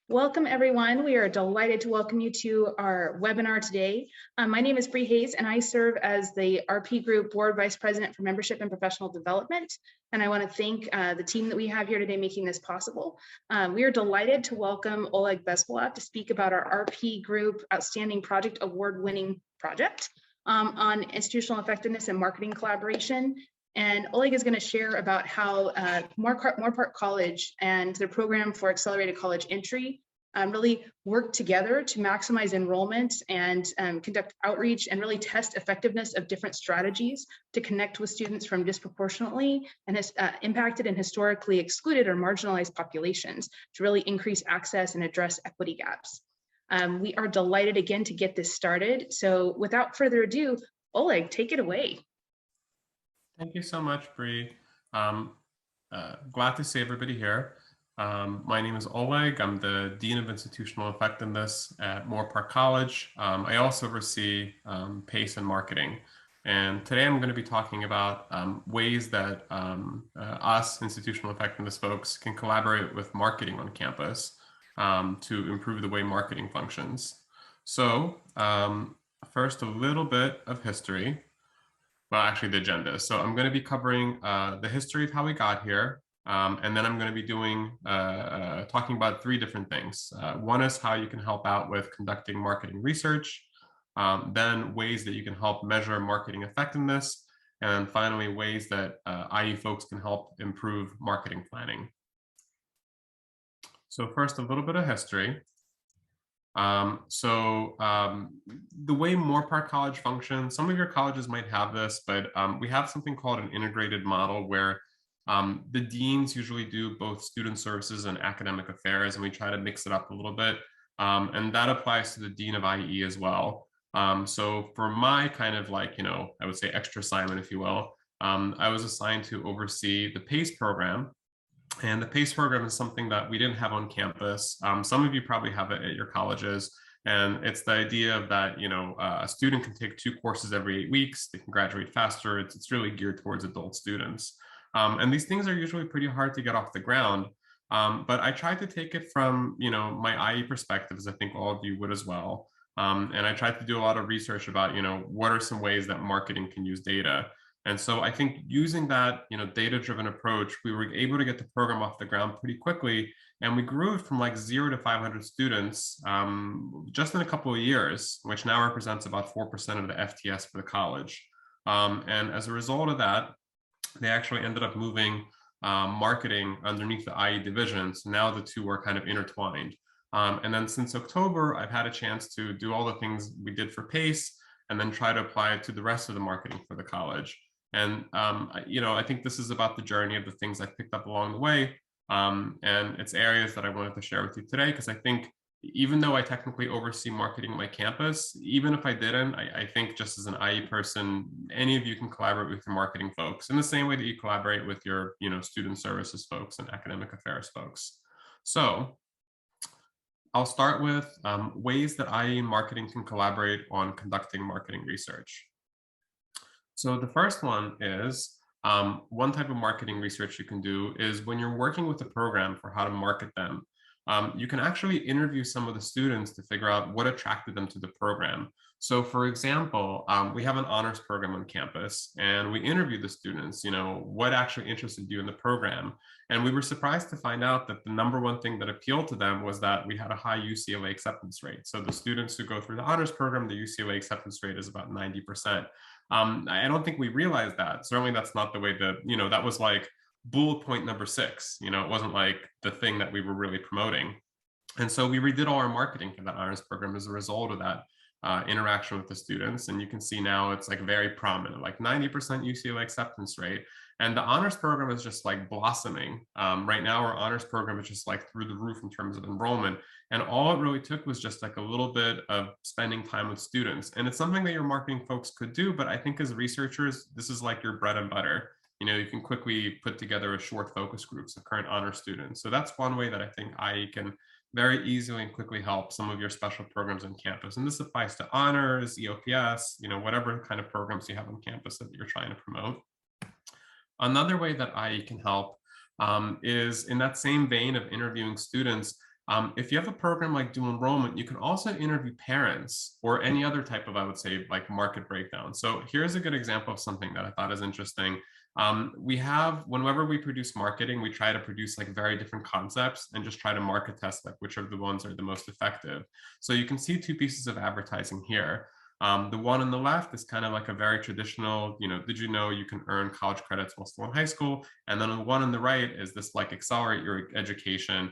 Welcome, everyone. We are delighted to welcome you to our webinar today. My name is Bree Hayes, and I serve as the RP Group Board Vice President for Membership and Professional Development. And I want to thank the team that we have here today making this possible. We are delighted to welcome Oleg Bezbolov to speak about our RP Group Outstanding Project Award-winning project on institutional effectiveness and marketing collaboration. And Oleg is going to share about how Moorpark College and their program for accelerated college entry really work together to maximize enrollment and conduct outreach and really test effectiveness of different strategies to connect with students from disproportionately and has impacted and historically excluded or marginalized populations to really increase access and address equity gaps. We are delighted again to get this started. So without further ado, Oleg, take it away. Thank you so much, Bree. Glad to see everybody here. My name is Oleg. I'm the Dean of Institutional Effectiveness at Moorpark College. I also oversee PACE and marketing. And today I'm going to be talking about ways that us institutional effectiveness folks can collaborate with marketing on campus to improve the way marketing functions. So first, a little bit of history. Well, actually the agenda. So I'm going to be covering the history of how we got here. And then I'm going to be doing talking about three different things. One is how you can help out with conducting marketing research, then ways that you can help measure marketing effectiveness, and finally ways that IE folks can help improve marketing planning. So first, a little bit of history. The way Moorpark College functions, some of your colleges might have this, but we have something called an integrated model where the deans usually do both student services and academic affairs, and we try to mix it up a little bit. And that applies to the dean of IE as well. So for my kind of I would say extra assignment, if you will, I was assigned to oversee the PACE program. And the PACE program is something that we didn't have on campus. Some of you probably have it at your colleges. And it's the idea of that, a student can take 2 courses every 8 weeks. They can graduate faster. It's really geared towards adult students. And these things are usually pretty hard to get off the ground. But I tried to take it from, my IE perspective, as I think all of you would as well. And I tried to do a lot of research about, what are some ways that marketing can use data. And so I think using that, data-driven approach, we were able to get the program off the ground pretty quickly. And we grew it from like 0 to 500 students just in a couple of years, which now represents about 4% of the FTS for the college. And as a result of that, they actually ended up moving marketing underneath the IE division. So now the two are kind of intertwined. And then since October, I've had a chance to do all the things we did for PACE and then try to apply it to the rest of the marketing for the college. And, I think this is about the journey of the things I picked up along the way. And it's areas that I wanted to share with you today, because I think even though I technically oversee marketing at my campus, even if I didn't, I think just as an IE person, any of you can collaborate with your marketing folks in the same way that you collaborate with your, student services folks and academic affairs folks. So I'll start with ways that IE and marketing can collaborate on conducting marketing research. So the first one is one type of marketing research you can do is when you're working with a program for how to market them, you can actually interview some of the students to figure out what attracted them to the program. So for example, we have an honors program on campus and we interviewed the students, what actually interested you in the program. And we were surprised to find out that the #1 thing that appealed to them was that we had a high UCLA acceptance rate. So the students who go through the honors program, the UCLA acceptance rate is about 90%. I don't think we realized that. Certainly that's not the way that, that was like bullet point number 6, it wasn't like the thing that we were really promoting. And so we redid all our marketing for that honors program as a result of that interaction with the students. And you can see now it's like very prominent, like 90% UCLA acceptance rate. And the honors program is just like blossoming. Right now, our honors program is just like through the roof in terms of enrollment. And all it really took was just like a little bit of spending time with students. And it's something that your marketing folks could do, but I think as researchers, this is like your bread and butter. You can quickly put together a short focus groups of current honor students. So that's one way that I think IE can very easily and quickly help some of your special programs on campus. And this applies to honors, EOPS, whatever kind of programs you have on campus that you're trying to promote. Another way that IE can help is in that same vein of interviewing students, If you have a program like dual enrollment, you can also interview parents or any other type of, I would say, like market breakdown. So here's a good example of something that I thought is interesting. We have, whenever we produce marketing, we try to produce like very different concepts and just try to market test like which of the ones are the most effective. So you can see two pieces of advertising here. The one on the left is kind of like a very traditional, did you know you can earn college credits while still in high school? And then the one on the right is this like accelerate your education.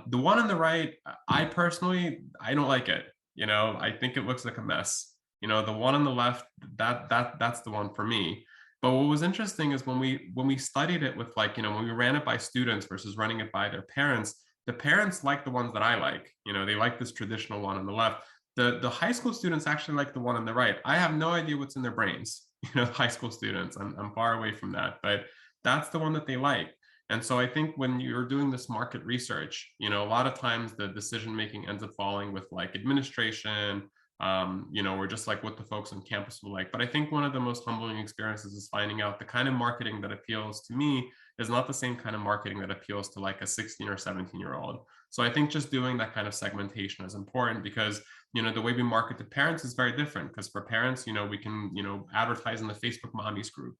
The one on the right, I personally, I don't like it. I think it looks like a mess. The one on the left, that's the one for me. But what was interesting is when we studied it with like, when we ran it by students versus running it by their parents, the parents like the ones that I like. They like this traditional one on the left. The high school students actually like the one on the right. I have no idea what's in their brains, high school students. I'm far away from that, but that's the one that they like. And so I think when you're doing this market research, a lot of times the decision making ends up falling with like administration, or just like what the folks on campus will like. But I think one of the most humbling experiences is finding out the kind of marketing that appeals to me is not the same kind of marketing that appeals to like a 16 or 17-year-old. So I think just doing that kind of segmentation is important because the way we market to parents is very different because for parents, we can, advertise in the Facebook mommies group,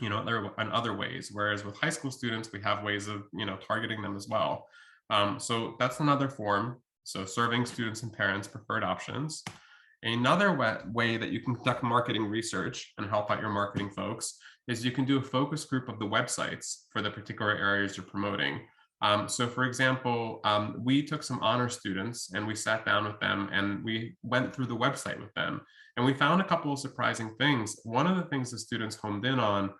in other ways. Whereas with high school students, we have ways of, targeting them as well. So that's another form. So serving students and parents preferred options. Another way that you can conduct marketing research and help out your marketing folks is you can do a focus group of the websites for the particular areas you're promoting. So for example, we took some honor students and we sat down with them and we went through the website with them. And we found a couple of surprising things. One of the things the students homed in on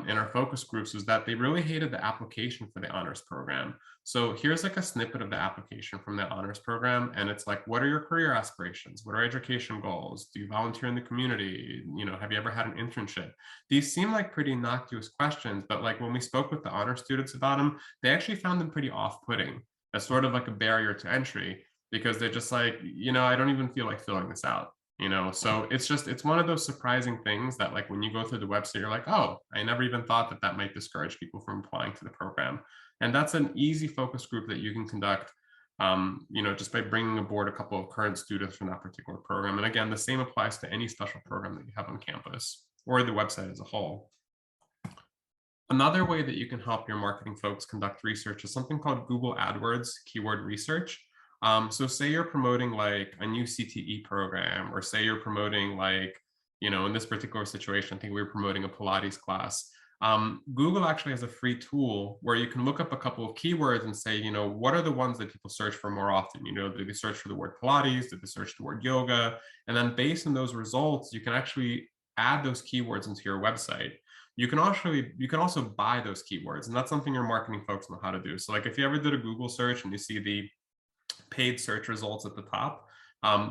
in our focus groups was that they really hated the application for the honors program. So here's like a snippet of the application from the honors program. And it's like, what are your career aspirations? What are education goals? Do you volunteer in the community? Have you ever had an internship? These seem like pretty innocuous questions, but like when we spoke with the honor students about them, they actually found them pretty off-putting as sort of like a barrier to entry because they're just like, I don't even feel like filling this out. So it's one of those surprising things that like when you go through the website, you're like, oh, I never even thought that might discourage people from applying to the program. And that's an easy focus group that you can conduct, just by bringing aboard a couple of current students from that particular program. And again, the same applies to any special program that you have on campus or the website as a whole. Another way that you can help your marketing folks conduct research is something called Google AdWords keyword research. So say you're promoting like a new CTE program, or say you're promoting like, in this particular situation, I think we were promoting a Pilates class. Google actually has a free tool where you can look up a couple of keywords and say, what are the ones that people search for more often? Do they search for the word Pilates? Did they search the word yoga? And then based on those results, you can actually add those keywords into your website. You can also buy those keywords, and that's something your marketing folks know how to do. So like if you ever did a Google search and you see the paid search results at the top,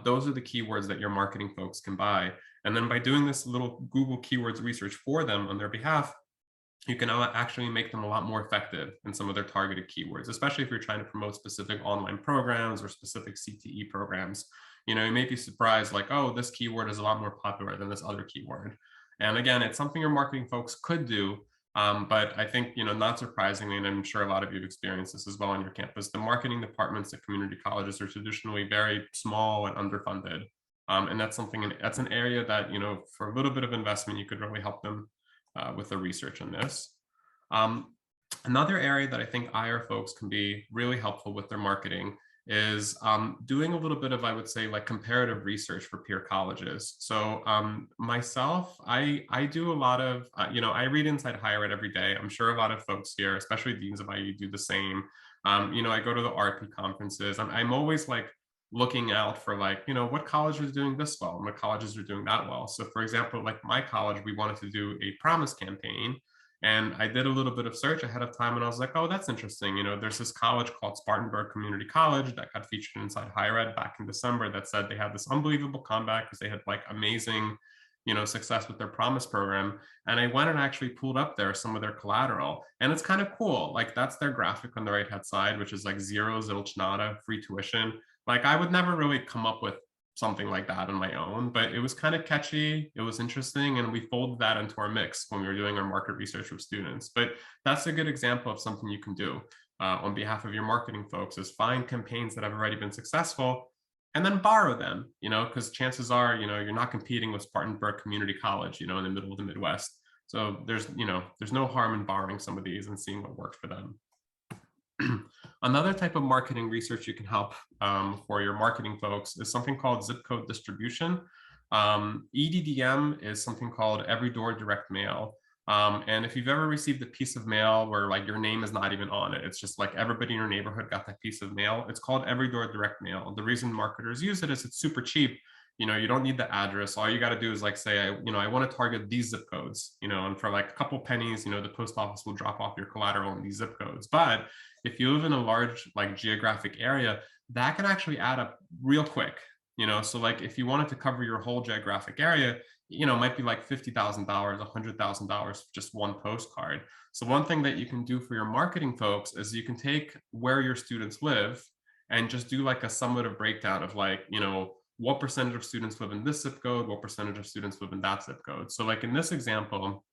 those are the keywords that your marketing folks can buy. And then by doing this little Google keywords research for them on their behalf, you can actually make them a lot more effective in some of their targeted keywords, especially if you're trying to promote specific online programs or specific CTE programs. You may be surprised like, oh, this keyword is a lot more popular than this other keyword. And again, it's something your marketing folks could do. But I think, not surprisingly, and I'm sure a lot of you have experienced this as well on your campus, the marketing departments at community colleges are traditionally very small and underfunded. And that's an area that, for a little bit of investment, you could really help them with the research on this. Another area that I think IR folks can be really helpful with their marketing is doing a little bit of, I would say, like comparative research for peer colleges. So myself, I do a lot of, I read Inside Higher Ed every day. I'm sure a lot of folks here, especially deans of IU, do the same. I go to the RP conferences. I'm always like looking out for like, what college is doing this well and what colleges are doing that well. So for example, like my college, we wanted to do a promise campaign. And I did a little bit of search ahead of time and I was like, oh, that's interesting. There's this college called Spartanburg Community College that got featured inside Higher Ed back in December that said they had this unbelievable comeback because they had like amazing, success with their promise program. And I went and actually pulled up there some of their collateral. And it's kind of cool. Like that's their graphic on the right hand side, which is like zero, zilch, nada, free tuition. Like I would never really come up with something like that on my own, but it was kind of catchy. It was interesting. And we folded that into our mix when we were doing our market research with students. But that's a good example of something you can do. on behalf of your marketing folks is find campaigns that have already been successful and then borrow them, because chances are, you're not competing with Spartanburg Community College, in the middle of the Midwest. So there's no harm in borrowing some of these and seeing what works for them. Another type of marketing research you can help for your marketing folks is something called zip code distribution. EDDM is something called every door direct mail. And if you've ever received a piece of mail where like your name is not even on it, it's just like everybody in your neighborhood got that piece of mail, it's called every door direct mail. The reason marketers use it is it's super cheap. You don't need the address. All you got to do is like say, I want to target these zip codes, and for like a couple pennies, the post office will drop off your collateral in these zip codes. But if you live in a large like geographic area, that can actually add up real quick. So like if you wanted to cover your whole geographic area, it might be like $50,000, $100,000 just one postcard. So one thing that you can do for your marketing folks is you can take where your students live and just do like a summative breakdown of like, what percentage of students live in this zip code, what percentage of students live in that zip code. So like in this example,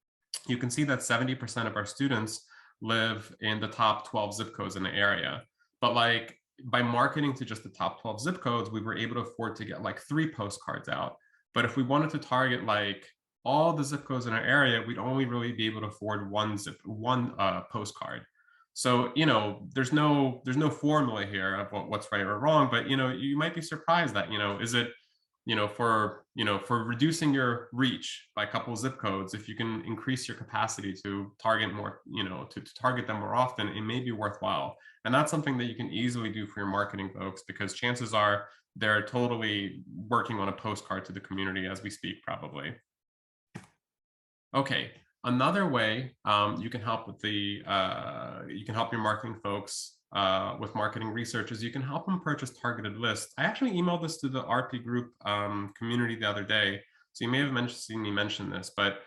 you can see that 70% of our students live in the top 12 zip codes in the area. But like by marketing to just the top 12 zip codes, we were able to afford to get like 3 postcards out. But if we wanted to target like all the zip codes in our area, we'd only really be able to afford one postcard. So, there's no formula here of what's right or wrong, but, you might be surprised that, is it, for reducing your reach by a couple of zip codes, if you can increase your capacity to target more, to target them more often, it may be worthwhile. And that's something that you can easily do for your marketing folks, because chances are they're totally working on a postcard to the community as we speak, probably. Okay, another way you can help with you can help your marketing folks with marketing research is you can help them purchase targeted lists. I actually emailed this to the RP group community the other day, so you may have seen me mention this, but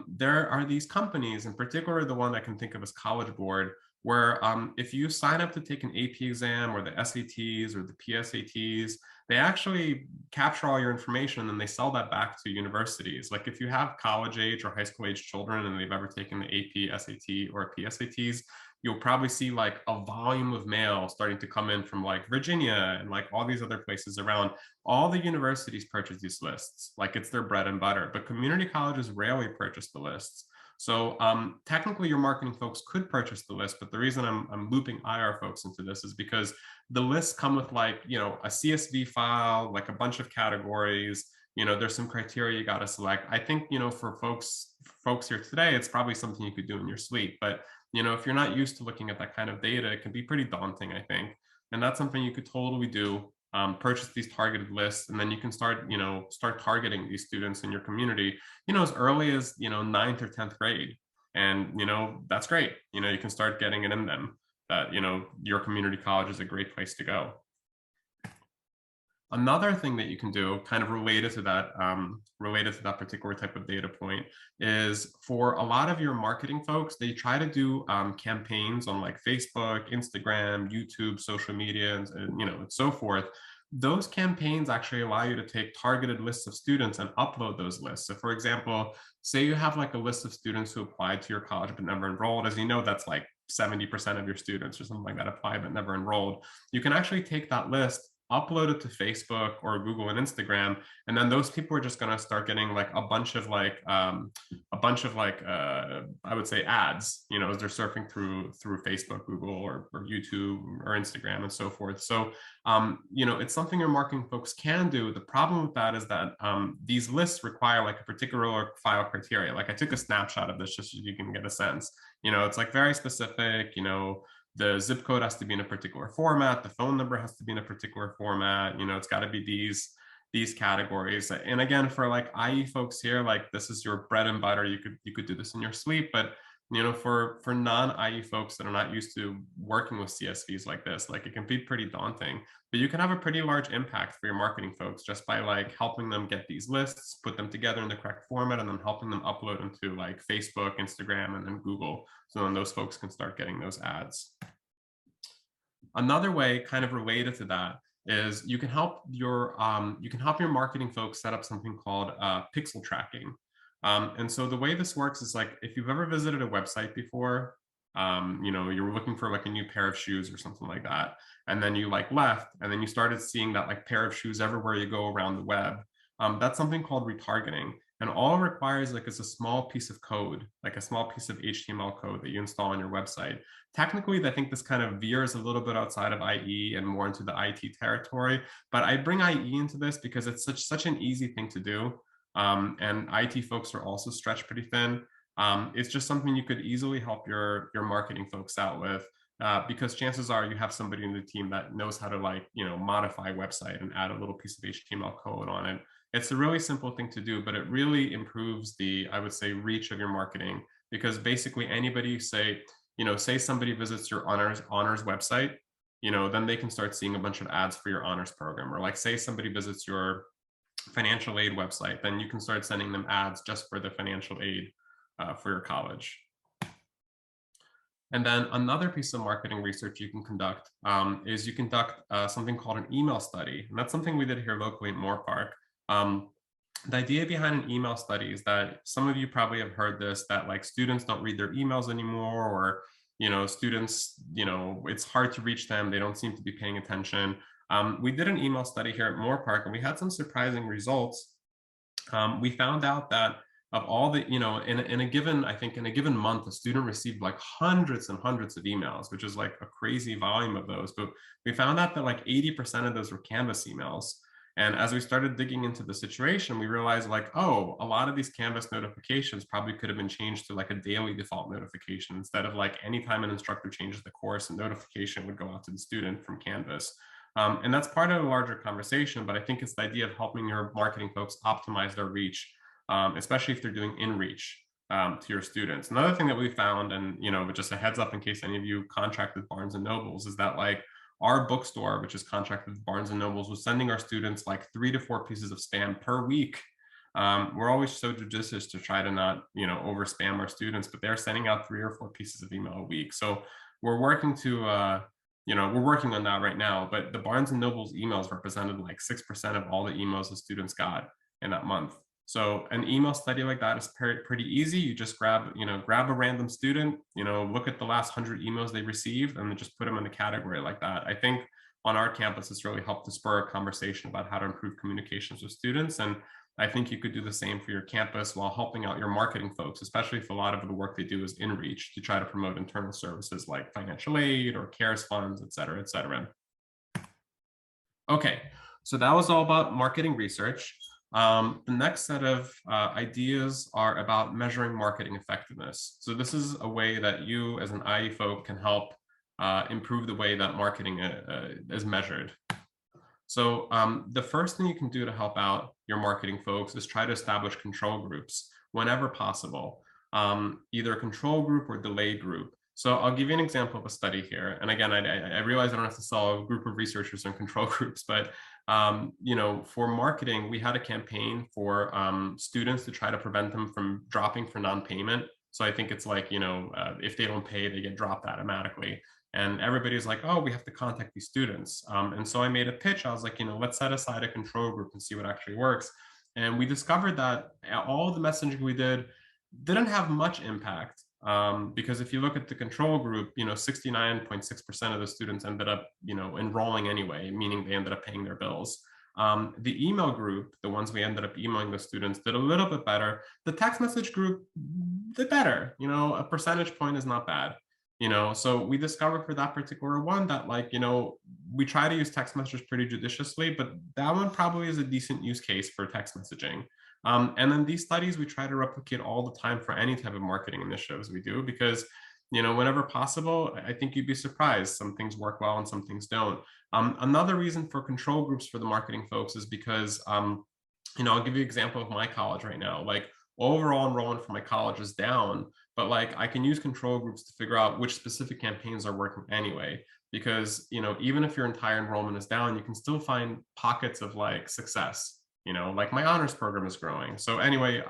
there are these companies, in particular the one I can think of as College Board, where if you sign up to take an AP exam or the SATs or the PSATs, they actually capture all your information and then they sell that back to universities. Like if you have college age or high school age children and they've ever taken the AP, SAT, or PSATs, you'll probably see like a volume of mail starting to come in from like Virginia and like all these other places around. All the universities purchase these lists, like it's their bread and butter, but community colleges rarely purchase the lists. So technically your marketing folks could purchase the list, but the reason I'm looping IR folks into this is because the lists come with like, a CSV file, like a bunch of categories, there's some criteria you got to select. I think, for folks here today, it's probably something you could do in your sleep, but if you're not used to looking at that kind of data, it can be pretty daunting, I think. And that's something you could totally do. Purchase these targeted lists, and then you can start targeting these students in your community, as early as, 9th or 10th grade. And, that's great. You can start getting it in them that, your community college is a great place to go. Another thing that you can do, kind of related to that particular type of data point, is for a lot of your marketing folks, they try to do campaigns on like Facebook, Instagram, YouTube, social media, and so forth. Those campaigns actually allow you to take targeted lists of students and upload those lists. So for example, say you have like a list of students who applied to your college but never enrolled. As you know, that's like 70% of your students or something like that applied but never enrolled. You can actually take that list, upload it to Facebook or Google and Instagram, and then those people are just going to start getting like a bunch of I would say ads, as they're surfing through Facebook, Google, or YouTube or Instagram and so forth. So it's something your marketing folks can do. The problem with that is that these lists require like a particular file criteria. Like I took a snapshot of this just so you can get a sense. It's like very specific. The zip code has to be in a particular format. The phone number has to be in a particular format. It's got to be these categories. And again, for like IE folks here, like this is your bread and butter. You could do this in your sleep, but for non-IE folks that are not used to working with CSVs like this, like it can be pretty daunting, but you can have a pretty large impact for your marketing folks just by like helping them get these lists, put them together in the correct format, and then helping them upload into like Facebook, Instagram, and then Google. So then those folks can start getting those ads. Another way kind of related to that is you can help your marketing folks set up something called pixel tracking. And so the way this works is like if you've ever visited a website before, You know, you were looking for like a new pair of shoes or something like that, and then you like left, and then you started seeing that like pair of shoes everywhere you go around the web. That's something called retargeting. And all it requires like is a small piece of code, like a small piece of HTML code that you install on your website. Technically, I think this kind of veers a little bit outside of IE and more into the IT territory, but I bring IE into this because it's such an easy thing to do. And IT folks are also stretched pretty thin. It's just something you could easily help your marketing folks out with. Because chances are you have somebody in the team that knows how to like, you know, modify a website and add a little piece of HTML code on it. It's a really simple thing to do, but it really improves the, I would say, reach of your marketing, because basically anybody say, you know, say somebody visits your honors website, you know, then they can start seeing a bunch of ads for your honors program. Or like say somebody visits your financial aid website, then you can start sending them ads just for the financial aid for your college. And then another piece of marketing research you can conduct is you conduct something called an email study. And that's something we did here locally in Moorpark. The idea behind an email study is that some of you probably have heard this, that like students don't read their emails anymore, or, you know, students, you know, it's hard to reach them. They don't seem to be paying attention. We did an email study here at Moorpark, and we had some surprising results. We found out that of all the, you know, in a given, I think in a given month, a student received like hundreds and hundreds of emails, which is like a crazy volume of those. But we found out that like 80% of those were Canvas emails. And as we started digging into the situation, we realized like, oh, a lot of these Canvas notifications probably could have been changed to like a daily default notification, instead of like anytime an instructor changes the course, a notification would go out to the student from Canvas. And that's part of a larger conversation, but I think it's the idea of helping your marketing folks optimize their reach, especially if they're doing in reach to your students. Another thing that we found, and you know, just a heads up in case any of you contract with Barnes and Nobles, is that like our bookstore, which is contracted with Barnes and Nobles, was sending our students like 3 to 4 pieces of spam per week. We're always so judicious to try to not, you know, over spam our students, but they're sending out 3 or 4 pieces of email a week. So we're working to, you know, we're working on that right now, but the Barnes and Nobles emails represented like 6% of all the emails the students got in that month. So an email study like that is pretty easy. You just grab a random student, you know, look at the last 100 emails they received and then just put them in a category like that. I think on our campus, it's really helped to spur a conversation about how to improve communications with students. And I think you could do the same for your campus while helping out your marketing folks, especially if a lot of the work they do is in reach, to try to promote internal services like financial aid or CARES funds, et cetera, et cetera. Okay, so that was all about marketing research. The next set of ideas are about measuring marketing effectiveness. So this is a way that you as an IE folk can help improve the way that marketing is measured. So the first thing you can do to help out your marketing folks is try to establish control groups whenever possible, either a control group or delay group. So I'll give you an example of a study here. And again, I realize I don't have to sell a group of researchers on control groups, but you know, for marketing, we had a campaign for students to try to prevent them from dropping for non-payment. So I think it's like, you know, if they don't pay, they get dropped automatically. And everybody's like, oh, we have to contact these students. And so I made a pitch. I was like, you know, let's set aside a control group and see what actually works. And we discovered that all the messaging we did didn't have much impact. Because if you look at the control group, you know, 69.6% of the students ended up, you know, enrolling anyway, meaning they ended up paying their bills. The email group, the ones we ended up emailing the students, did a little bit better. The text message group did better. You know, a percentage point is not bad. You know, so we discovered for that particular one that, like, you know, we try to use text messages pretty judiciously, but that one probably is a decent use case for text messaging. And then these studies we try to replicate all the time for any type of marketing initiatives we do, because, you know, whenever possible, I think you'd be surprised. Some things work well and some things don't. Another reason for control groups for the marketing folks is because, you know, I'll give you an example of my college right now. Like, overall enrollment for my college is down, but like I can use control groups to figure out which specific campaigns are working anyway. Because, you know, even if your entire enrollment is down, you can still find pockets of like success. You know, like my honors program is growing. So anyway,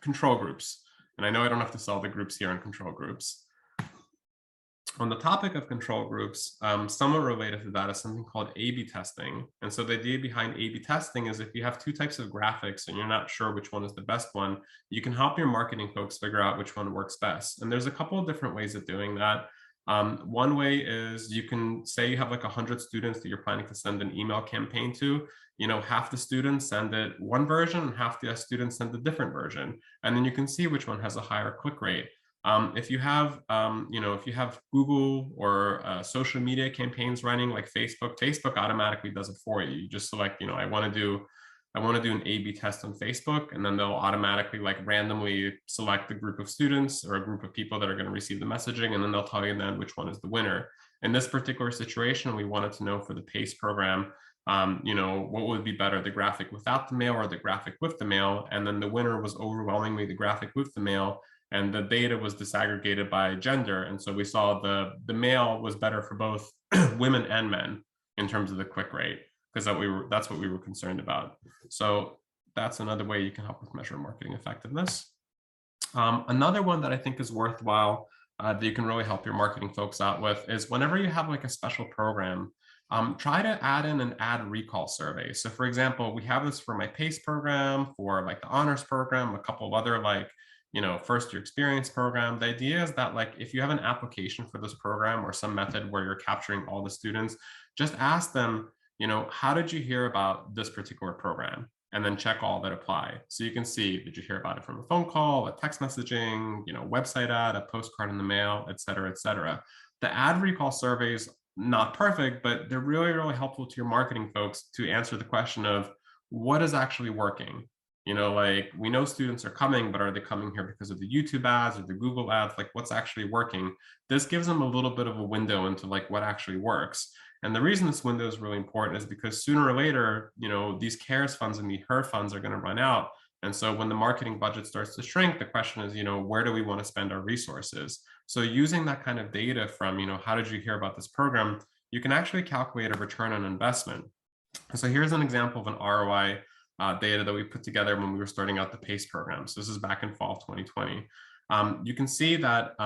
control groups. And I know I don't have to sell the groups here on control groups. On the topic of control groups, somewhat related to that is something called A/B testing. And so the idea behind A/B testing is if you have two types of graphics and you're not sure which one is the best one, you can help your marketing folks figure out which one works best. And there's a couple of different ways of doing that. One way is you can say you have like 100 students that you're planning to send an email campaign to. Half the students send it one version and half the students send a different version. And then you can see which one has a higher click rate. If you have Google or social media campaigns running like Facebook, Facebook automatically does it for you. You just select, I want to do an A/B test on Facebook, and then they'll automatically like randomly select a group of students or a group of people that are going to receive the messaging, and then they'll tell you then which one is the winner. In this particular situation, we wanted to know for the PACE program, what would be better, the graphic without the mail or the graphic with the mail? And then the winner was overwhelmingly the graphic with the mail, and the data was disaggregated by gender. And so we saw the male was better for both women and men in terms of the click rate, because that's what we were concerned about. So that's another way you can help with measure marketing effectiveness. Another one that I think is worthwhile that you can really help your marketing folks out with is whenever you have like a special program, try to add in an ad recall survey. So for example, we have this for my PACE program, for like the honors program, a couple of other like first year experience program. The idea is that like if you have an application for this program or some method where you're capturing all the students, just ask them, how did you hear about this particular program? And then check all that apply. So you can see, did you hear about it from a phone call, a text messaging, website ad, a postcard in the mail, et cetera, et cetera. The ad recall surveys, not perfect, but they're really, really helpful to your marketing folks to answer the question of what is actually working. Like we know students are coming, but are they coming here because of the YouTube ads or the Google ads? Like what's actually working? This gives them a little bit of a window into like what actually works. And the reason this window is really important is because sooner or later, these CARES funds and the HER funds are going to run out. And so when the marketing budget starts to shrink, the question is, where do we want to spend our resources? So using that kind of data from, how did you hear about this program? You can actually calculate a return on investment. So here's an example of an ROI data that we put together when we were starting out the PACE program. So this is back in fall of 2020. You can see that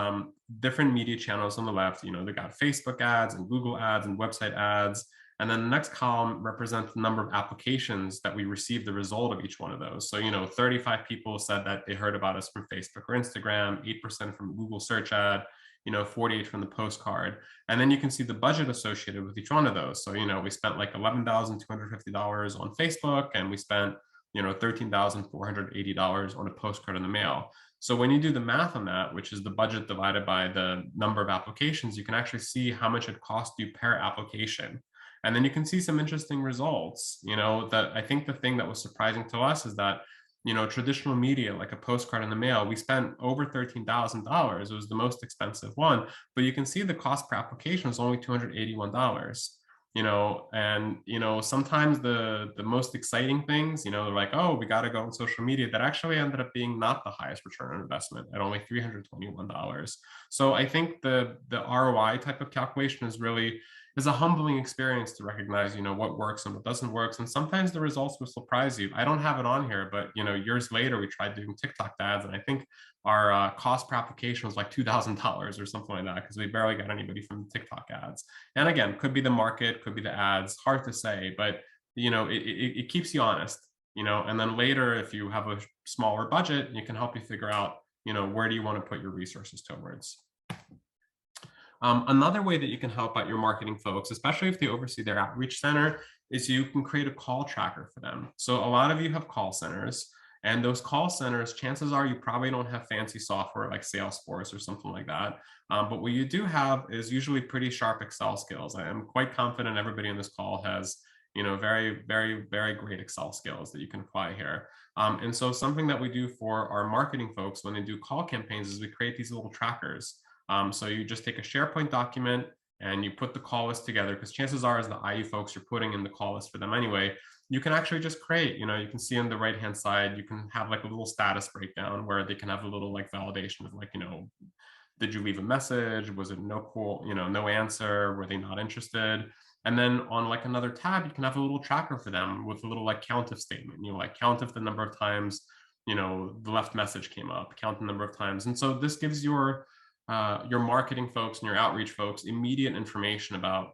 different media channels on the left, they got Facebook ads and Google ads and website ads. And then the next column represents the number of applications that we received the result of each one of those. So, 35 people said that they heard about us from Facebook or Instagram, 8% from Google search ad, 48 from the postcard. And then you can see the budget associated with each one of those. So, we spent like $11,250 on Facebook, and we spent, $13,480 on a postcard in the mail. So when you do the math on that, which is the budget divided by the number of applications, you can actually see how much it cost you per application. And then you can see some interesting results. That I think the thing that was surprising to us is that traditional media, like a postcard in the mail, we spent over $13,000. It was the most expensive one, but you can see the cost per application was only $281. And sometimes the most exciting things, they're like, oh, we got to go on social media, that actually ended up being not the highest return on investment at only $321. So I think the ROI type of calculation is a humbling experience to recognize, what works and what doesn't work. And sometimes the results will surprise you. I don't have it on here, but years later we tried doing TikTok ads, and I think our cost per application was like $2,000 or something like that, because we barely got anybody from the TikTok ads. And again, could be the market, could be the ads, hard to say, but it keeps you honest. And then later, if you have a smaller budget, it can help you figure out, where do you want to put your resources towards. Another way that you can help out your marketing folks, especially if they oversee their outreach center, is you can create a call tracker for them. So a lot of you have call centers, and those call centers, chances are you probably don't have fancy software like Salesforce or something like that. But what you do have is usually pretty sharp Excel skills. I am quite confident everybody on this call has very, very, very great Excel skills that you can apply here. And so something that we do for our marketing folks when they do call campaigns is we create these little trackers. So you just take a SharePoint document and you put the call list together, because chances are as the IU folks, you're putting in the call list for them anyway. You can actually just create, you can see on the right-hand side, you can have like a little status breakdown where they can have a little like validation of like, did you leave a message? Was it no call, no answer? Were they not interested? And then on like another tab, you can have a little tracker for them with a little like count if statement, like count if the number of times, the left message came up, count the number of times. And so this gives your your marketing folks and your outreach folks immediate information about,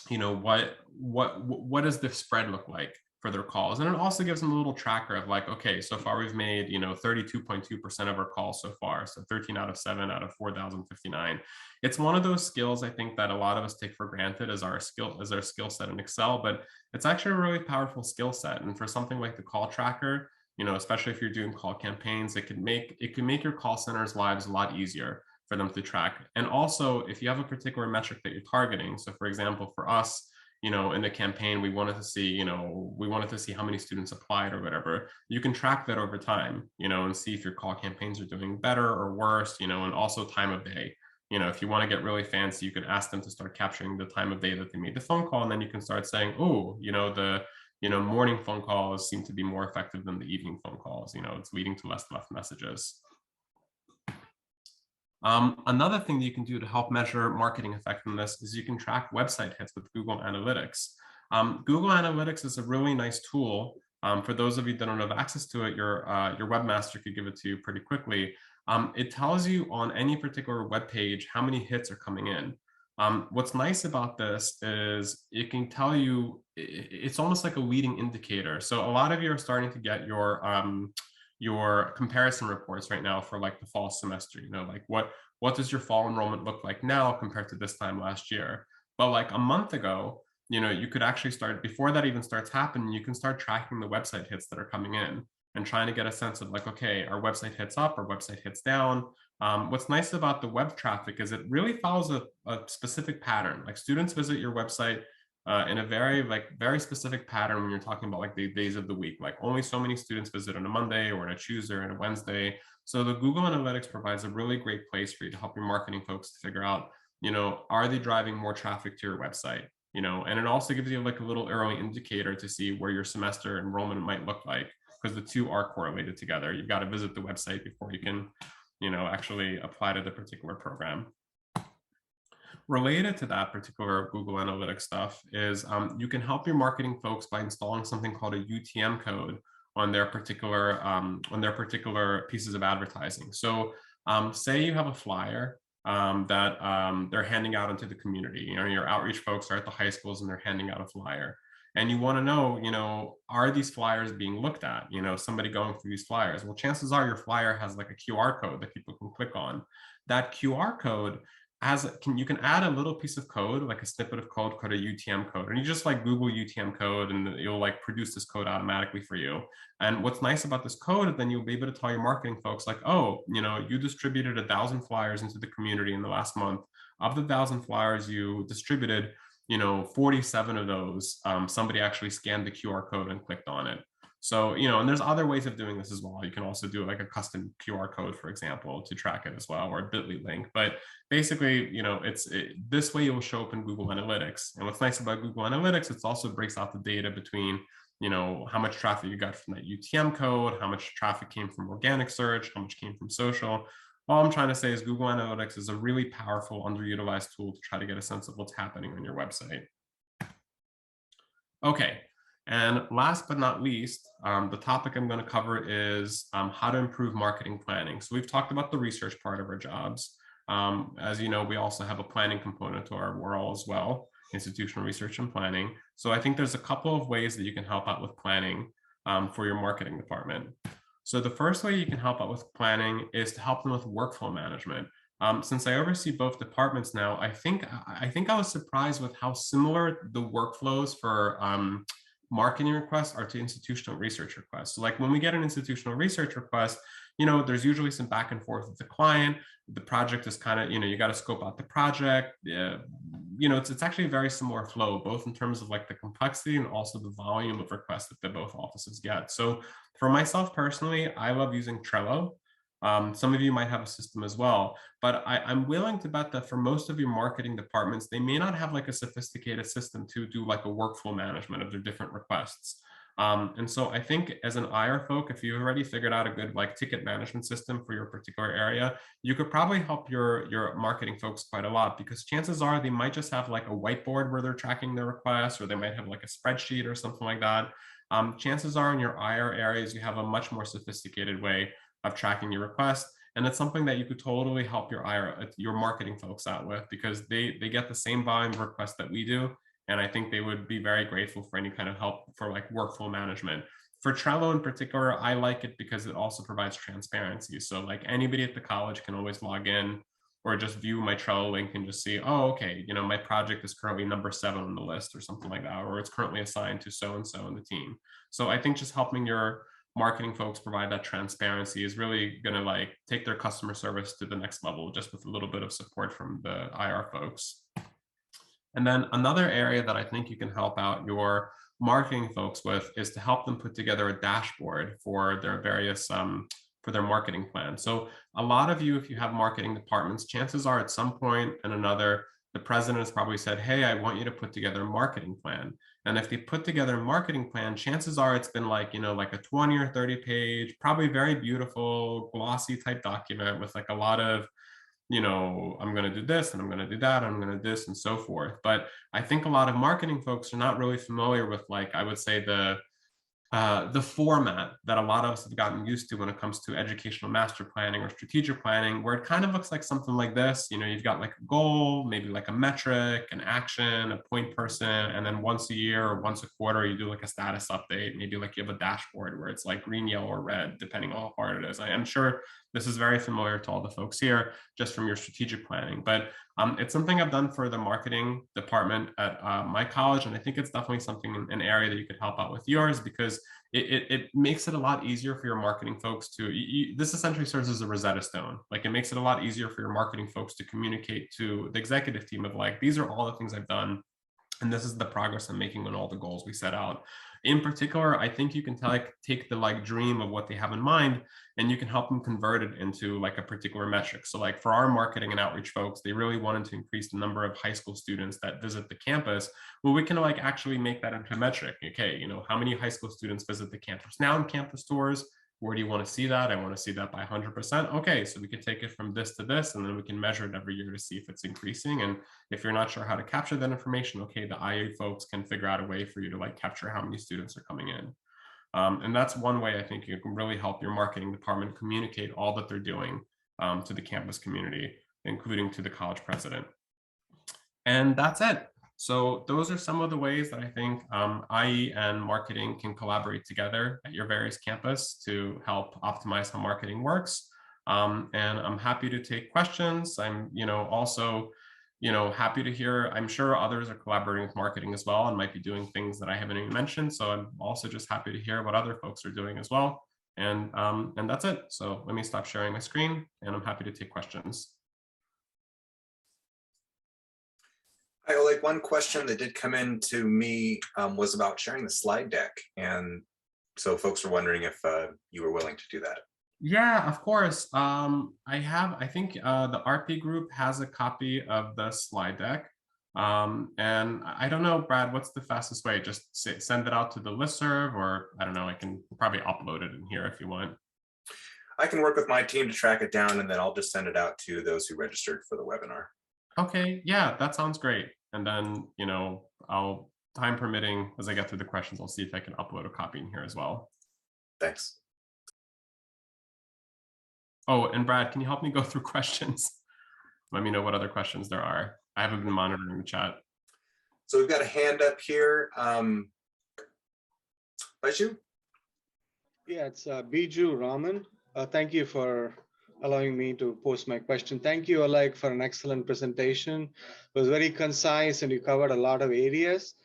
what does the spread look like for their calls. And it also gives them a little tracker of like, okay, so far we've made 32.2% of our calls so far, so 13 out of 7 out of 4,059. It's one of those skills I think that a lot of us take for granted as our skill set in Excel, but it's actually a really powerful skill set. And for something like the call tracker, especially if you're doing call campaigns, it can make your call centers lives a lot easier for them to track. And also, if you have a particular metric that you're targeting, so for example, for us, in the campaign, we wanted to see how many students applied or whatever. You can track that over time, and see if your call campaigns are doing better or worse, and also time of day. If you want to get really fancy, you can ask them to start capturing the time of day that they made the phone call, and then you can start saying, oh, the morning phone calls seem to be more effective than the evening phone calls. It's leading to less left messages. Another thing that you can do to help measure marketing effectiveness is you can track website hits with Google Analytics. Google Analytics is a really nice tool. For those of you that don't have access to it, your webmaster could give it to you pretty quickly. It tells you on any particular web page how many hits are coming in. What's nice about this is it can tell you, it's almost like a leading indicator. So a lot of you are starting to get your comparison reports right now for like the fall semester, like what does your fall enrollment look like now compared to this time last year? But like a month ago, you could actually start, before that even starts happening, you can start tracking the website hits that are coming in and trying to get a sense of like, okay, our website hits up, our website hits down. What's nice about the web traffic is it really follows a specific pattern. Like students visit your website in a very specific pattern when you're talking about like the days of the week, like only so many students visit on a Monday or on a Tuesday or on a Wednesday. So the Google Analytics provides a really great place for you to help your marketing folks to figure out, are they driving more traffic to your website? And it also gives you like a little early indicator to see where your semester enrollment might look like, because the two are correlated together. You've got to visit the website before you can, actually apply to the particular program. Related to that particular Google Analytics stuff is you can help your marketing folks by installing something called a UTM code on their particular pieces of advertising. So say you have a flyer that they're handing out into the community. Your outreach folks are at the high schools and they're handing out a flyer. And you want to know, are these flyers being looked at? Somebody going through these flyers. Well, chances are your flyer has like a QR code that people can click on. That QR code you can add a little piece of code, like a snippet of code called a UTM code, and you just like Google UTM code and it'll like produce this code automatically for you. And what's nice about this code, then you'll be able to tell your marketing folks like, oh, you distributed 1,000 flyers into the community in the last month. Of the 1,000 flyers you distributed, 47 of those, somebody actually scanned the QR code and clicked on it. So, and there's other ways of doing this as well. You can also do like a custom QR code, for example, to track it as well, or a bit.ly link. But basically, this way it will show up in Google Analytics. And what's nice about Google Analytics, it also breaks out the data between, how much traffic you got from that UTM code, how much traffic came from organic search, how much came from social. All I'm trying to say is Google Analytics is a really powerful, underutilized tool to try to get a sense of what's happening on your website. Okay. And last but not least, the topic I'm going to cover is how to improve marketing planning. So we've talked about the research part of our jobs. As you know, we also have a planning component to our role as well, institutional research and planning. So I think there's a couple of ways that you can help out with planning for your marketing department. So the first way you can help out with planning is to help them with workflow management. Since I oversee both departments now, I think I was surprised with how similar the workflows for marketing requests are to institutional research requests. So like when we get an institutional research request, there's usually some back and forth with the client. The project is kind of, you got to scope out the project. It's actually a very similar flow, both in terms of like the complexity and also the volume of requests that both offices get. So for myself personally, I love using Trello. Some of you might have a system as well, but I'm willing to bet that for most of your marketing departments, they may not have like a sophisticated system to do like a workflow management of their different requests. And so I think as an IR folk, if you've already figured out a good like ticket management system for your particular area, you could probably help your marketing folks quite a lot, because chances are they might just have like a whiteboard where they're tracking their requests, or they might have like a spreadsheet or something like that. Chances are in your IR areas, you have a much more sophisticated way of tracking your requests. And it's something that you could totally help your marketing folks out with, because they get the same volume of requests that we do. And I think they would be very grateful for any kind of help for like workflow management. For Trello in particular, I like it because it also provides transparency. So like anybody at the college can always log in or just view my Trello link and just see, oh, okay, my project is currently number 7 on the list or something like that, or it's currently assigned to so-and-so in the team. So I think just helping your marketing folks provide that transparency is really going to like take their customer service to the next level, just with a little bit of support from the IR folks. And then another area that I think you can help out your marketing folks with is to help them put together a dashboard for their various for their marketing plan. So a lot of you, if you have marketing departments, chances are at some point and another, the president has probably said, hey, I want you to put together a marketing plan. And if they put together a marketing plan, chances are it's been like, like a 20 or 30 page, probably very beautiful, glossy type document with like a lot of, I'm going to do this and I'm going to do that, and I'm going to do this and so forth. But I think a lot of marketing folks are not really familiar with, like, I would say the format that a lot of us have gotten used to when it comes to educational master planning or strategic planning, where it kind of looks like something like this. You've got like a goal, maybe like a metric, an action, a point person, and then once a year or once a quarter, you do like a status update. Maybe like you have a dashboard where it's like green, yellow, or red, depending on how hard it is. I am sure this is very familiar to all the folks here just from your strategic planning, but it's something I've done for the marketing department at my college, and I think it's definitely something, an area that you could help out with yours, because it makes it a lot easier for your marketing folks to, this essentially serves as a Rosetta Stone. Like, it makes it a lot easier for your marketing folks to communicate to the executive team of like, these are all the things I've done, and this is the progress I'm making on all the goals we set out. In particular, I think you can take the like dream of what they have in mind, and you can help them convert it into like a particular metric. So like for our marketing and outreach folks, they really wanted to increase the number of high school students that visit the campus. Well, we can like actually make that into a metric. Okay, how many high school students visit the campus now in campus tours? Where do you want to see that? I want to see that by 100%. Okay, so we can take it from this to this, and then we can measure it every year to see if it's increasing. And if you're not sure how to capture that information, okay, the IA folks can figure out a way for you to like capture how many students are coming in. And that's one way I think you can really help your marketing department communicate all that they're doing to the campus community, including to the college president. And that's it. So those are some of the ways that I think IE and marketing can collaborate together at your various campus to help optimize how marketing works. And I'm happy to take questions. I'm, also, happy to hear. I'm sure others are collaborating with marketing as well and might be doing things that I haven't even mentioned. So I'm also just happy to hear what other folks are doing as well. And that's it. So let me stop sharing my screen, and I'm happy to take questions. Hi, Oleg. One question that did come in to me was about sharing the slide deck. And so folks were wondering if you were willing to do that. Yeah, of course. I think the RP group has a copy of the slide deck. And I don't know, Brad, what's the fastest way? Just send it out to the listserv, or I don't know, I can probably upload it in here if you want. I can work with my team to track it down, and then I'll just send it out to those who registered for the webinar. Okay, yeah, that sounds great. And then, I'll, time permitting, as I get through the questions, I'll see if I can upload a copy in here as well. Thanks. Oh, and Brad, can you help me go through questions? Let me know what other questions there are. I haven't been monitoring the chat. So we've got a hand up here. Biju? Yeah, it's Biju Raman. Thank you for allowing me to post my question. Thank you, Oleg, for an excellent presentation. It was very concise and you covered a lot of areas.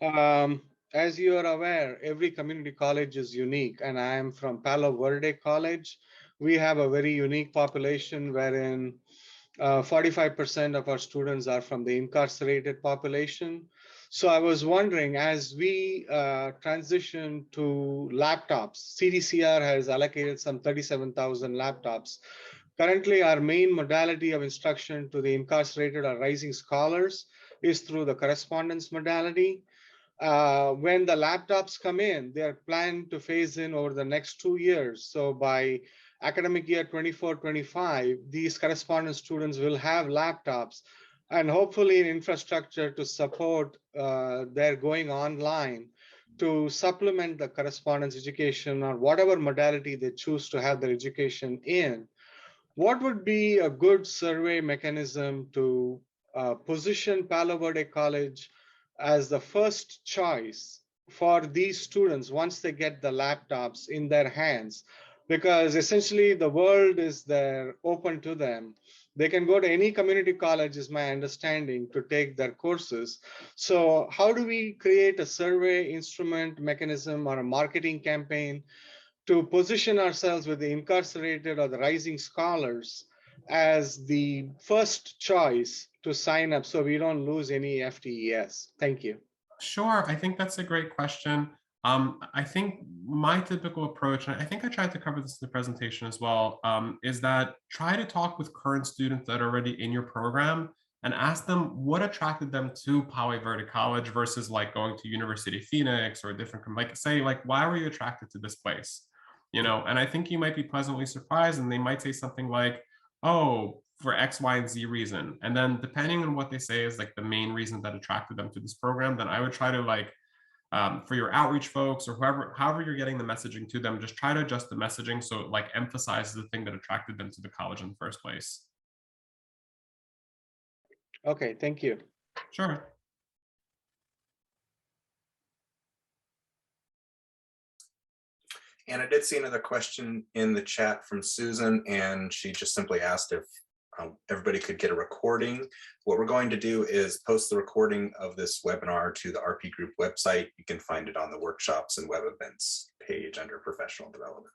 As you are aware, every community college is unique, and I am from Palo Verde College. We have a very unique population wherein 45% of our students are from the incarcerated population. So I was wondering, as we transition to laptops, CDCR has allocated some 37,000 laptops. Currently, our main modality of instruction to the incarcerated or rising scholars is through the correspondence modality. When the laptops come in, they're planned to phase in over the next 2 years. So by academic year 24-25, these correspondence students will have laptops and hopefully an infrastructure to support their going online to supplement the correspondence education or whatever modality they choose to have their education in. what would be a good survey mechanism to position Palo Verde College as the first choice for these students once they get the laptops in their hands? Because essentially the world is there open to them. They can go to any community college, is my understanding, to take their courses. So how do we create a survey instrument mechanism or a marketing campaign to position ourselves with the incarcerated or the rising scholars as the first choice to sign up so we don't lose any FTES? Thank you. Sure, I think that's a great question. I think my typical approach, and I think I tried to cover this in the presentation as well, is that try to talk with current students that are already in your program and ask them what attracted them to Palo Verde College versus like going to University of Phoenix or a different, like say like, why were you attracted to this place? You know, and I think you might be pleasantly surprised and they might say something like, oh, for X, Y, and Z reason. And then depending on what they say is like the main reason that attracted them to this program, then I would try to like, for your outreach folks or however you're getting the messaging to them, just try to adjust the messaging so it like emphasizes the thing that attracted them to the college in the first place. Okay, thank you. Sure. And I did see another question in the chat from Susan, and she just simply asked if everybody could get a recording. What we're going to do is post the recording of this webinar to the RP Group website. You can find it on the workshops and web events page under professional development.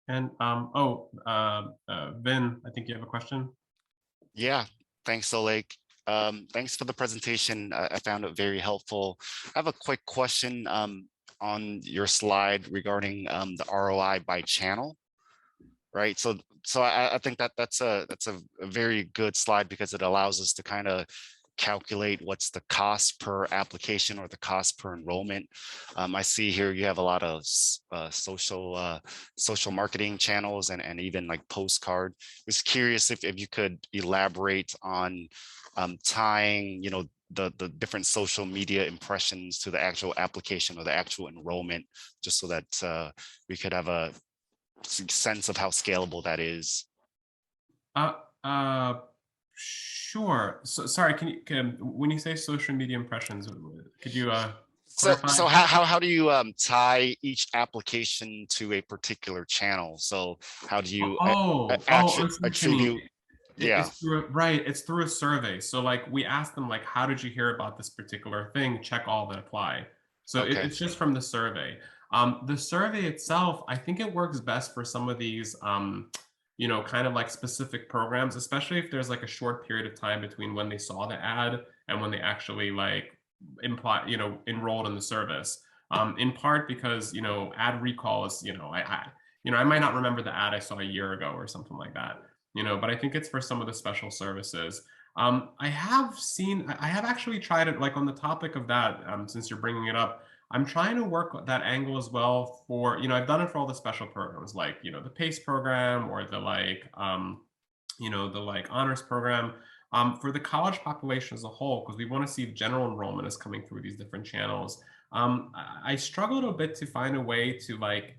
And Vin, I think you have a question. Yeah, thanks, Oleg. Thanks for the presentation. I found it very helpful. I have a quick question on your slide regarding the ROI by channel, right? So I think that's a very good slide because it allows us to kind of calculate what's the cost per application or the cost per enrollment. I see here you have a lot of social marketing channels and even like postcard. I was curious if you could elaborate on tying, you know, the different social media impressions to the actual application or the actual enrollment, just so that we could have a sense of how scalable that is. Sure. So sorry, can when you say social media impressions, could you clarify? So how do you tie each application to a particular channel? So how do you attribute? Yeah, it's through a survey. So like we asked them like, how did you hear about this particular thing? Check all that apply. So okay. it's just from the survey. The survey itself, I think it works best for some of these you know, kind of like specific programs, especially if there's like a short period of time between when they saw the ad and when they actually like enrolled in the service. In part because, you know, ad recall is, you know, I might not remember the ad I saw a year ago or something like that, you know, but I think it's for some of the special services. I have actually tried it like on the topic of that, since you're bringing it up. I'm trying to work that angle as well for, you know, I've done it for all the special programs like, you know, the PACE program or the like, you know, the like honors program, for the college population as a whole, because we want to see if general enrollment is coming through these different channels. I struggled a bit to find a way to like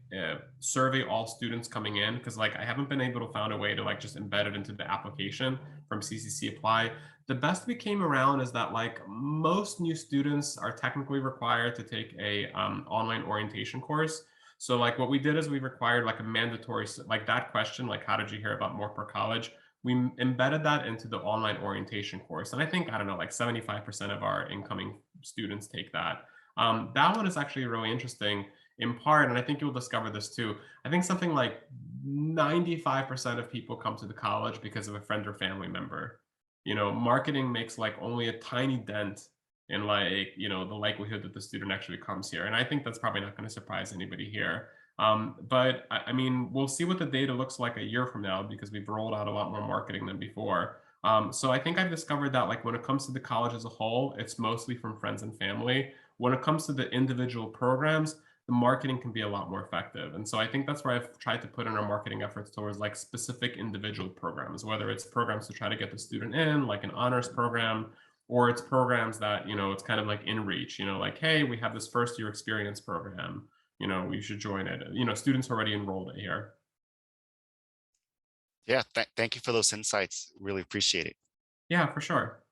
survey all students coming in, because like I haven't been able to find a way to like just embed it into the application from CCC Apply. The best we came around is that like most new students are technically required to take a online orientation course. So like what we did is we required like a mandatory, like that question, like how did you hear about Moorpark College? We embedded that into the online orientation course. And I think, I don't know, like 75% of our incoming students take that. That one is actually really interesting in part, and I think you'll discover this too. I think something like 95% of people come to the college because of a friend or family member. You know, marketing makes like only a tiny dent in like, you know, the likelihood that the student actually comes here. And I think that's probably not going to surprise anybody here. But I mean, we'll see what the data looks like a year from now because we've rolled out a lot more marketing than before. So I think I've discovered that like when it comes to the college as a whole, it's mostly from friends and family. When it comes to the individual programs, the marketing can be a lot more effective. And so I think that's where I've tried to put in our marketing efforts towards like specific individual programs, whether it's programs to try to get the student in, like an honors program, or it's programs that, you know, it's kind of like in reach, you know, like, hey, we have this first year experience program, you should join it. Students already enrolled here. Yeah, thank you for those insights. Really appreciate it. Yeah, for sure.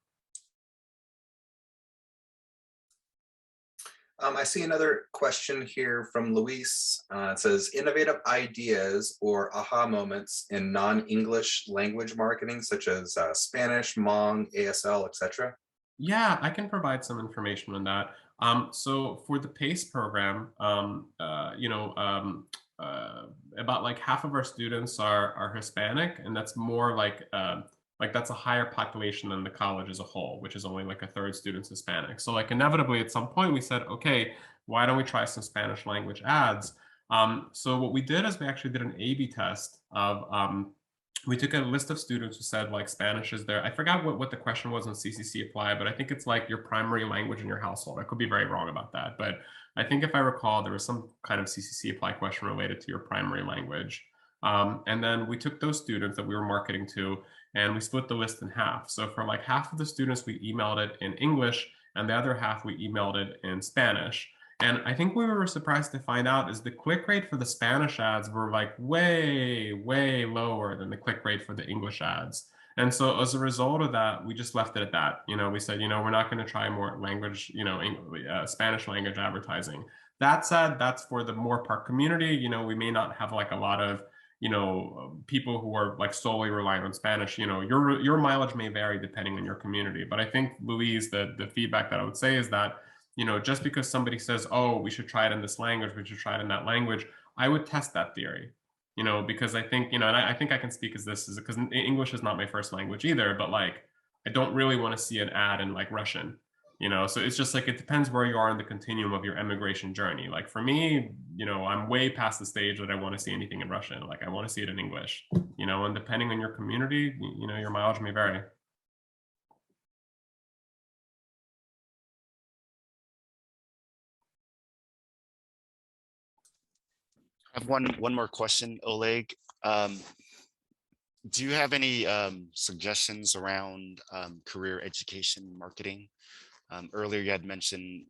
I see another question here from Luis. It says, innovative ideas or aha moments in non-English language marketing, such as Spanish, Hmong, ASL, etc. Yeah, I can provide some information on that. So for the PACE program, about like half of our students are Hispanic, and that's more like that's a higher population than the college as a whole, which is only like a third students Hispanic. So like inevitably at some point we said, okay, why don't we try some Spanish language ads? So what we did is we actually did an A/B test of we took a list of students who said like Spanish is there. I forgot what the question was on CCC Apply, but I think it's like your primary language in your household. I could be very wrong about that, but I think if I recall, there was some kind of CCC Apply question related to your primary language. And then we took those students that we were marketing to, and we split the list in half. So for like half of the students, we emailed it in English, and the other half we emailed it in Spanish. And I think we were surprised to find out is the click rate for the Spanish ads were like way, way lower than the click rate for the English ads. And so as a result of that, we just left it at that. We said, we're not going to try more language, Spanish language advertising. That said, that's for the Moorpark community. We may not have like a lot of, people who are like solely relying on Spanish. Your mileage may vary depending on your community. But I think, Louise, the feedback that I would say is that, just because somebody says, oh, we should try it in this language, we should try it in that language, I would test that theory, because I think, and I think I can speak as this is because English is not my first language either, but like, I don't really want to see an ad in like Russian, so it's just like, it depends where you are in the continuum of your immigration journey. Like for me, I'm way past the stage that I want to see anything in Russian. Like I want to see it in English, and depending on your community, your mileage may vary. I have one more question, Oleg. Do you have any suggestions around career education marketing? Earlier you had mentioned,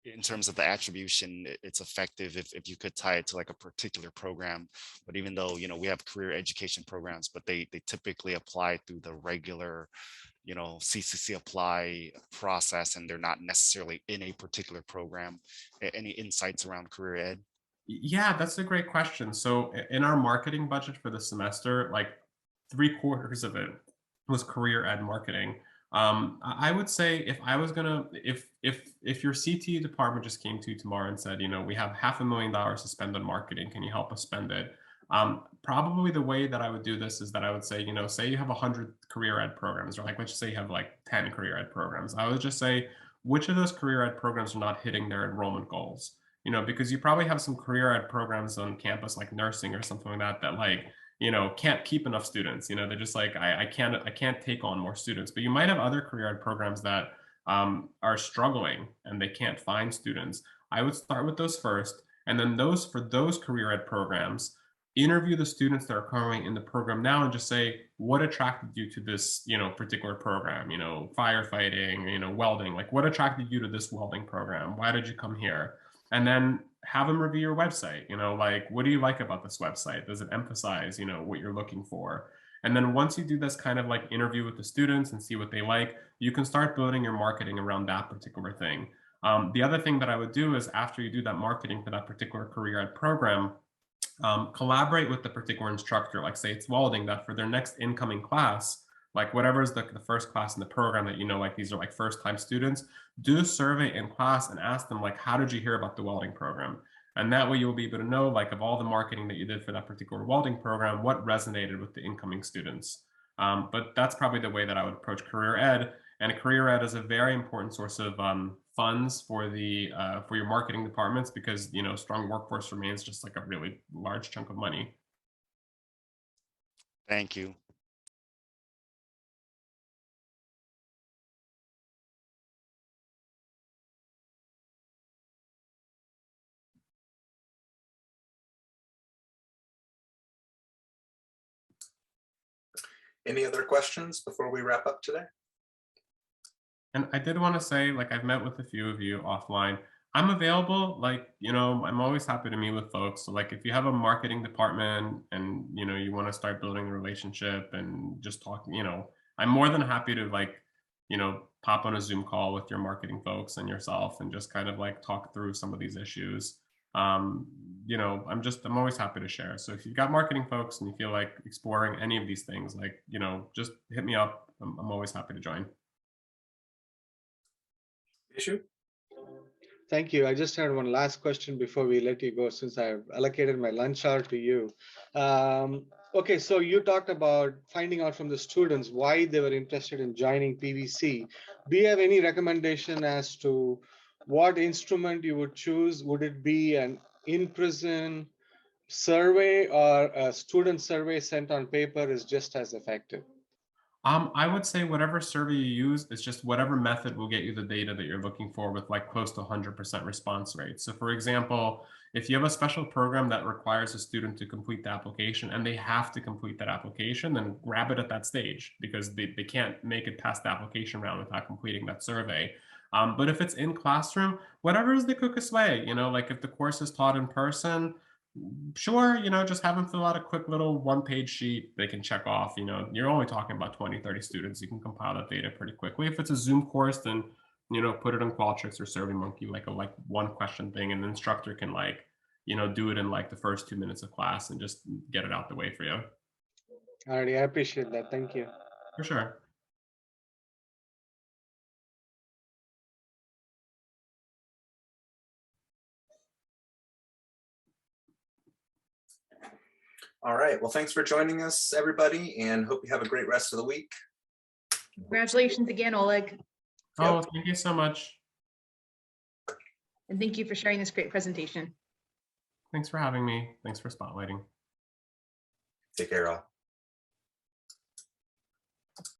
in terms of the attribution, it's effective if you could tie it to like a particular program. But even though, we have career education programs, but they typically apply through the regular, CCC Apply process, and they're not necessarily in a particular program. Any insights around career ed? Yeah, that's a great question. So in our marketing budget for the semester, like 3/4 of it was career ed marketing. I would say if I was gonna, if your CTE department just came to you tomorrow and said, we have $500,000 to spend on marketing, can you help us spend it? Probably the way that I would do this is that I would say, say you have 100 career ed programs, or like let's just say you have like 10 career ed programs. I would just say, which of those career ed programs are not hitting their enrollment goals? Because you probably have some career ed programs on campus like nursing or something like that like, can't keep enough students. They're just like, I can't take on more students. But you might have other career ed programs that are struggling and they can't find students. I would start with those first. And then for those career ed programs, interview the students that are currently in the program now and just say, what attracted you to this, particular program, firefighting, welding, like what attracted you to this welding program? Why did you come here? And then have them review your website, like, what do you like about this website? Does it emphasize, what you're looking for? And then once you do this kind of like interview with the students and see what they like, you can start building your marketing around that particular thing. The other thing that I would do is after you do that marketing for that particular career ed program, collaborate with the particular instructor, like say it's welding, that for their next incoming class, like whatever is the first class in the program that, like these are like first time students, do a survey in class and ask them like, how did you hear about the welding program? And that way you'll be able to know, like, of all the marketing that you did for that particular welding program, what resonated with the incoming students. But that's probably the way that I would approach career ed. And career ed is a very important source of funds for your marketing departments, because strong workforce remains just like a really large chunk of money. Thank you. Any other questions before we wrap up today? And I did want to say, like, I've met with a few of you offline. I'm available. Like, I'm always happy to meet with folks. So like if you have a marketing department and, you want to start building a relationship and just talk, I'm more than happy to like, pop on a Zoom call with your marketing folks and yourself and just kind of like talk through some of these issues. I'm always happy to share. So if you've got marketing folks and you feel like exploring any of these things, like, just hit me up. I'm always happy to join. Issue? Thank you. I just had one last question before we let you go, since I've allocated my lunch hour to you. Okay, so you talked about finding out from the students why they were interested in joining PVC. Do you have any recommendation as to what instrument you would choose? Would it be an in-person survey, or a student survey sent on paper is just as effective? I would say whatever survey you use, it's just whatever method will get you the data that you're looking for with like close to 100% response rate. So for example, if you have a special program that requires a student to complete the application and they have to complete that application, then grab it at that stage because they can't make it past the application round without completing that survey. But if it's in classroom, whatever is the quickest way, like if the course is taught in person, sure, just have them fill out a quick little one-page sheet they can check off. You're only talking about 20-30 students. You can compile that data pretty quickly. If it's a Zoom course, then put it in Qualtrics or SurveyMonkey, like a one question thing, and the instructor can do it in like the first 2 minutes of class and just get it out the way for you. Alrighty, I appreciate that. Thank you. For sure. All right. Well, thanks for joining us, everybody, and hope you have a great rest of the week. Congratulations again, Oleg. Oh, thank you so much. And thank you for sharing this great presentation. Thanks for having me. Thanks for spotlighting. Take care, all.